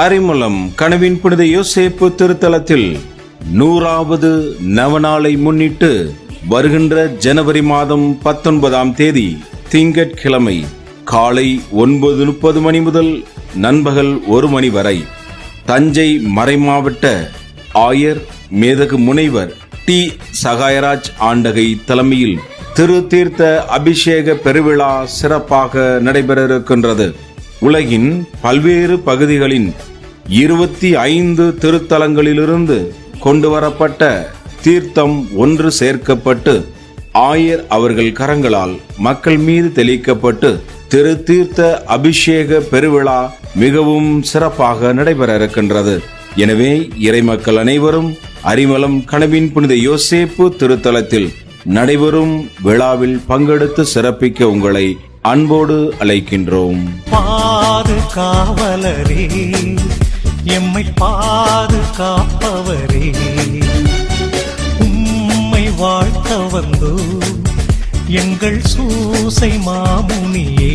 அரிமளம் கனவின் புனித யோசேப்பு திருத்தலத்தில் 100வது நவநாளை முன்னிட்டு வருகின்ற ஜனவரி மாதம் 19ஆம் தேதி திங்கட்கிழமை காலை 9:30 மணி முதல் நண்பகல் 1 மணி வரை தஞ்சை மறைமாவட்ட ஆயர் மேதகு முனைவர் டி சகாயராஜ் ஆண்டகை தலைமையில் திருத்தீர்த்த அபிஷேக பெருவிழா சிறப்பாக நடைபெற இருக்கின்றது. உலகின் பல்வேறு பகுதிகளின் 25 திருத்தலங்களிலிருந்து கொண்டு வரப்பட்ட தீர்த்தம் ஒன்று சேர்க்கப்பட்டு ஆயர் அவர்கள் கரங்களால் மக்கள் மீது தெளிக்கப்பட்டு திருத்தீர்த்த அபிஷேக பெருவிழா மிகவும் சிறப்பாக நடைபெற இருக்கின்றது. எனவே இறைமக்கள் அனைவரும் அரிமளம் கனவின் புனித யோசேப்பு திருத்தலத்தில் நடைபெறும் விழாவில் பங்கெடுத்து சிறப்பிக்க உங்களை அன்போடு அழைக்கின்றோம். பாதுகாவலரே, எம்மை பாதுகாப்பவரே, உம்மை வாழ்த்த வந்தோ எங்கள் சூசை மாமுனியே.